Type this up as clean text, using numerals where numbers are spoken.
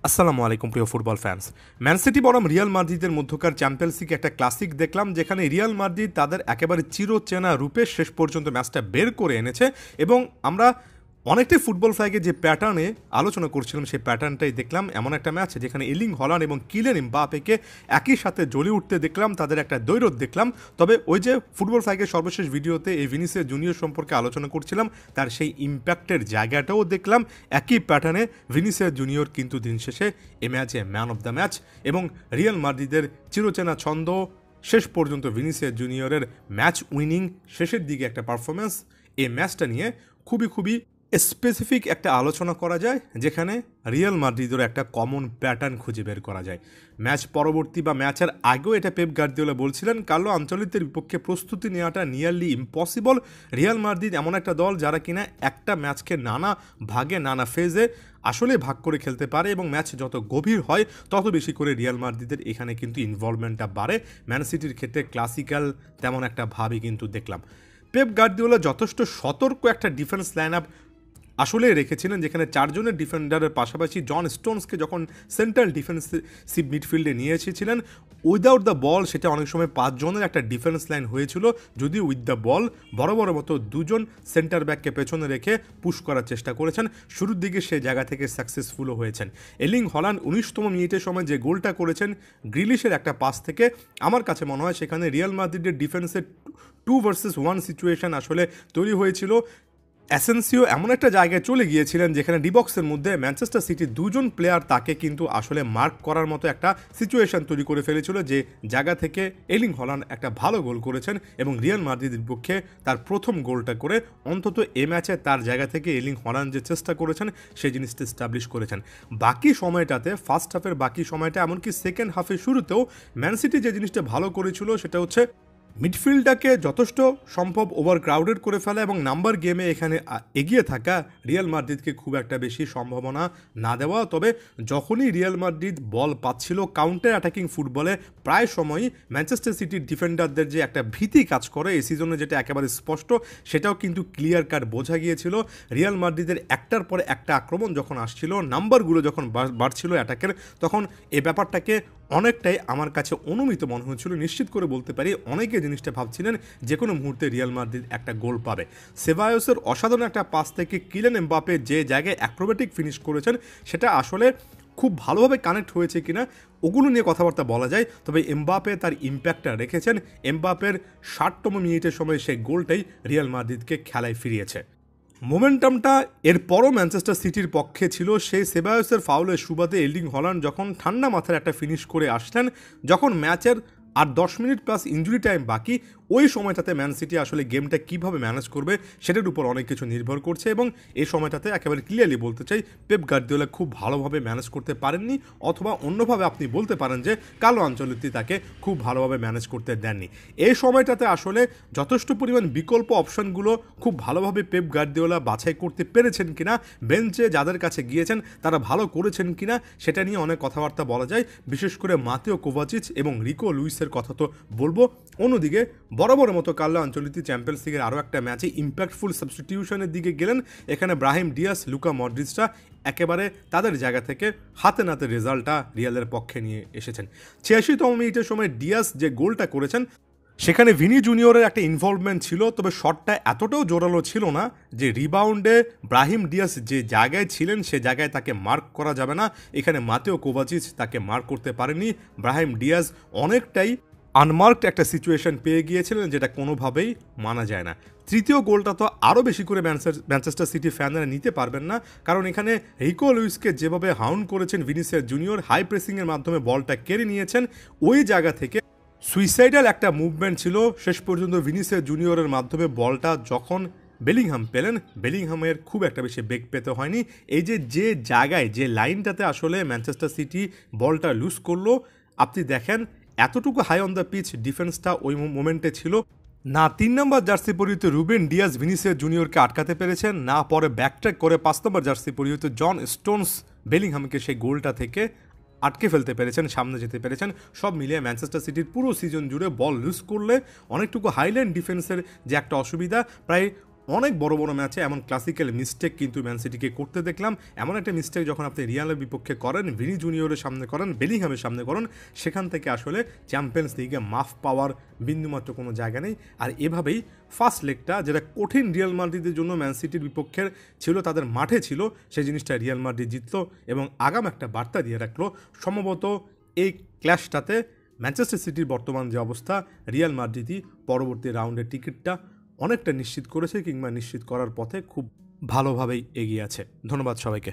আসসালামু আলাইকুম প্রিয় ফুটবল ফ্যান্স। ম্যান সিটি বনাম রিয়াল মাদ্রিদের মধ্যকার চ্যাম্পিয়ন্স লিগ একটা ক্লাসিক দেখলাম, যেখানে রিয়াল মাদ্রিদ তাদের একেবারে চিরচেনা রূপে শেষ পর্যন্ত ম্যাচটা বের করে এনেছে এবং আমরা অনেকটাই ফুটবল ফ্লাইকে যে প্যাটার্নে আলোচনা করছিলাম সেই প্যাটার্নটাই দেখলাম। এমন একটা ম্যাচ যেখানে এর্লিং হল্যান্ড এবং কিলিয়ান এমবাপ্পেকে একই সাথে জ্বলে উঠতে দেখলাম, তাদের একটা দ্বৈরথ দেখলাম। তবে ওই যে ফুটবল ফ্লাইকের সর্বশেষ ভিডিওতে এই ভিনিসিয়াস জুনিয়র সম্পর্কে আলোচনা করছিলাম, তার সেই ইম্প্যাক্টের জায়গাটাও দেখলাম। একই প্যাটার্নে ভিনিসিয়াস জুনিয়র কিন্তু দিন শেষে এ ম্যাচে ম্যান অফ দ্য ম্যাচ এবং রিয়াল মাদ্রিদের চিরচেনা ছন্দ শেষ পর্যন্ত ভিনিসিয়াস জুনিয়রের ম্যাচ উইনিং শেষের দিকে একটা পারফরমেন্স। এই ম্যাচটা নিয়ে খুবই স্পেসিফিক একটা আলোচনা করা যায়, যেখানে রিয়াল মাদ্রিদের একটা কমন প্যাটার্ন খুঁজে বের করা যায়। ম্যাচ পরবর্তী বা ম্যাচের আগেও এটা পেপ গার্দিওলা বলছিলেন, কার্লো আনচেলত্তির বিপক্ষে প্রস্তুতি নেওয়াটা নিয়ারলি ইম্পসিবল। রিয়াল মাদ্রিদ এমন একটা দল যারা কিনা একটা ম্যাচকে নানা ভাগে নানা ফেজে আসলে ভাগ করে খেলতে পারে এবং ম্যাচ যত গভীর হয় তত বেশি করে রিয়াল মাদ্রিদের এখানে কিন্তু ইনভলভমেন্টটা বাড়ে। ম্যান সিটির ক্ষেত্রে ক্লাসিক্যাল তেমন একটা ভাবই কিন্তু দেখলাম। পেপ গার্দিওলা যথেষ্ট সতর্ক একটা ডিফেন্স লাইন আপ আসলে রেখেছিলেন, যেখানে চারজনের ডিফেন্ডারের পাশাপাশি জন স্টোনসকে যখন সেন্ট্রাল ডিফেন্সিভ মিডফিল্ডে নিয়ে এসেছিলেন উইদাউট দ্য বল, সেটা অনেক সময় 5 জনের একটা ডিফেন্স লাইন হয়েছিল। যদিও উইথ দ্য বল বড় মতো 2জন সেন্টার ব্যাককে পেছনে রেখে পুশ করার চেষ্টা করেছেন। শুরুর দিকে সেই জায়গা থেকে সাকসেসফুলও হয়েছেন। এর্লিং হল্যান্ড 19তম মিনিটের সময় যে গোলটা করেছেন গ্রিলিশের একটা পাস থেকে, আমার কাছে মনে হয় সেখানে রিয়াল মাদ্রিদের ডিফেন্সের 2 ভার্সেস 1 সিচুয়েশন আসলে তৈরি হয়েছিল। অ্যাসেন্সিও এমন একটা জায়গায় চলে গিয়েছিলেন যেখানে ডিবক্সের মধ্যে ম্যানচেস্টার সিটির 2জন প্লেয়ার তাকে কিন্তু আসলে মার্ক করার মতো একটা সিচুয়েশন তৈরি করে ফেলেছিল, যে জায়গা থেকে এর্লিং হল্যান্ড একটা ভালো গোল করেছেন এবং রিয়াল মাদ্রিদের বিপক্ষে তার প্রথম গোলটা করে অন্তত এ ম্যাচে তার জায়গা থেকে এর্লিং হল্যান্ড যে চেষ্টা করেছেন সেই জিনিসটা এস্টাবলিশ করেছেন। বাকি সময়টাতে ফার্স্ট হাফের বাকি সময়টা এমনকি সেকেন্ড হাফের শুরুতেও ম্যান সিটি যে জিনিসটা ভালো করেছিল সেটা হচ্ছে মিডফিল্ডটাকে যথেষ্ট সম্ভব ওভার ক্রাউডেড করে ফেলা এবং নাম্বার গেমে এখানে এগিয়ে থাকা রিয়াল মাদ্রিদকে খুব একটা বেশি সম্ভাবনা না দেওয়া। তবে যখনই রিয়াল মাদ্রিদ বল পাচ্ছিল কাউন্টার অ্যাটাকিং ফুটবলে প্রায় সময়ই ম্যানচেস্টার সিটির ডিফেন্ডারদের যে একটা ভীতি কাজ করে এই সিজনে, যেটা একেবারে স্পষ্ট, সেটাও কিন্তু ক্লিয়ার কাট বোঝা গিয়েছিল। রিয়াল মাদ্রিদের একটার পরে একটা আক্রমণ যখন আসছিল, নাম্বারগুলো যখন বাড়ছিল অ্যাটাকের, তখন এ ব্যাপারটাকে অনেকটাই আমার কাছে অনুমিত মনে হচ্ছিল। নিশ্চিত করে বলতে পারি অনেকে জিনিসটা ভাবছিলেন যে কোনো মুহূর্তে রিয়াল মাদ্রিদ একটা গোল পাবে। সেবায়োসের অসাধারণ একটা পাস থেকে কিলিয়ান এমবাপ্পে যে জায়গায় অ্যাক্রোবেটিক ফিনিশ করেছেন সেটা আসলে খুব ভালোভাবে কানেক্ট হয়েছে কিনা ওগুলো নিয়ে কথাবার্তা বলা যায়। তবে এমবাপ্পে তার ইম্প্যাক্টটা রেখেছেন। এমবাপ্পের 60তম মিনিটের সময় সেই গোলটাই রিয়াল মাদ্রিদকে খেলায় ফিরিয়েছে। মোমেন্টামটা এরপরও ম্যানচেস্টার সিটির পক্ষে ছিল। সেই সেবায়োসের ফাউলের সুবাদে এর্লিং হল্যান্ড যখন ঠান্ডা মাথার একটা ফিনিশ করে আসলেন, যখন ম্যাচের আর 10 মিনিট প্লাস ইঞ্জুরি টাইম বাকি, ওই সময়টাতে ম্যান সিটি আসলে গেমটা কীভাবে ম্যানেজ করবে সেটার উপর অনেক কিছু নির্ভর করছে এবং এই সময়টাতে একেবারে ক্লিয়ারলি বলতে চাই পেপ গার্দিওলা খুব ভালোভাবে ম্যানেজ করতে পারেননি, অথবা অন্যভাবে আপনি বলতে পারেন যে কার্লো আনচেলত্তি তাকে খুব ভালোভাবে ম্যানেজ করতে দেননি। এই সময়টাতে আসলে যথেষ্ট পরিমাণ বিকল্প অপশনগুলো খুব ভালোভাবে পেপ গার্দিওলা বাছাই করতে পেরেছেন কিনা, বেঞ্চে যাদের কাছে গিয়েছেন তারা ভালো করেছেন কিনা সেটা নিয়ে অনেক কথাবার্তা বলা যায়। বিশেষ করে মাতেও কোভাচিচ এবং রিকো লুইসের কথা তো বলবো। অন্যদিকে বড় মতো কার্লো আনচেলত্তি চ্যাম্পিয়ন্স লিগের আরও একটা ম্যাচে ইম্প্যাক্টফুল সাবস্টিটিউশনের দিকে গেলেন। এখানে ব্রাহিম ডিয়াস, লুকা মডরিচরা একেবারে তাদের জায়গা থেকে হাতে নাতে রেজাল্টটা রিয়ালের পক্ষে নিয়ে এসেছেন। 86তম মিনিটের সময় ডিয়াস যে গোলটা করেছেন সেখানে ভিনি জুনিয়রের একটা ইনভলভমেন্ট ছিল, তবে শটটা এতটাও জোরালো ছিল না যে রিবাউন্ডে ব্রাহিম ডিয়াস যে জায়গায় ছিলেন সে জায়গায় তাকে মার্ক করা যাবে না। এখানে মাতেও কোভাচিচ তাকে মার্ক করতে পারেনি। ব্রাহিম ডিয়াস অনেকটাই আনমার্কড একটা সিচুয়েশন পেয়ে গিয়েছিলেন, যেটা কোনোভাবেই মানা যায় না। তৃতীয় গোলটা তো আরও বেশি করে ম্যানচেস্টার সিটি ফ্যানরা নিতে পারবেন না, কারণ এখানে রিকো লুইসকে যেভাবে হাউন্ড করেছেন ভিনিসিয়াস জুনিয়র, হাই প্রেসিংয়ের মাধ্যমে বলটা কেড়ে নিয়েছেন, ওই জায়গা থেকে সুইসাইডাল একটা মুভমেন্ট ছিল। শেষ পর্যন্ত ভিনিসিয়াস জুনিয়রের মাধ্যমে বলটা যখন বেলিংহাম পেলেন, বেলিংহামের খুব একটা বেশি বেগ পেতে হয়নি। এই যে জায়গায় যে লাইনটাতে আসলে ম্যানচেস্টার সিটি বলটা লুজ করলো, আপনি দেখেন এতটুকু হাই অন দ্য পিচ ডিফেন্সটা ওই মোমেন্টে ছিল না। 3 নম্বর জার্সি পরিহিত রুবেন ডিয়াস ভিনিসিয়াস জুনিয়রকে আটকাতে পেরেছেন, না পরে ব্যাকট্র্যাক করে 5 নম্বর জার্সি পরিহিত জন স্টোনস বেলিংহামকে সেই গোলটা থেকে আটকে ফেলতে পেরেছেন, সামনে যেতে পেরেছেন। সব মিলিয়ে ম্যানচেস্টার সিটির পুরো সিজন জুড়ে বল লুজ করলে অনেকটুকু হাইল্যান্ড ডিফেন্সের যে একটা অসুবিধা, প্রায় অনেক বড় বড় ম্যাচে এমন ক্লাসিক্যাল মিস্টেক কিন্তু ম্যান সিটিকে করতে দেখলাম। এমন একটা মিস্টেক যখন আপনি রিয়ালের বিপক্ষে করেন, ভিনি জুনিয়রের সামনে করেন, বেলিংহামের সামনে করেন, সেখান থেকে আসলে চ্যাম্পিয়ন্স লিগে মাফ পাওয়ার বিন্দুমাত্র কোনো জায়গা নেই। আর এভাবেই ফার্স্ট লেগটা, যেটা কঠিন রিয়াল মাদ্রিদের জন্য ম্যান সিটির বিপক্ষের ছিল, তাদের মাঠে ছিল, সেই জিনিসটা রিয়াল মাদ্রিদ জিতলো এবং আগাম একটা বার্তা দিয়ে রাখলো। সম্ভবত এই ক্ল্যাশটাতে ম্যানচেস্টার সিটির বর্তমান যে অবস্থা, রিয়াল মাদ্রিদই পরবর্তী রাউন্ডের টিকিটটা অনেকটা নিশ্চিত করেছে, কিংবা নিশ্চিত করার পথে খুব ভালোভাবেই এগিয়ে আছে। ধন্যবাদ সবাইকে।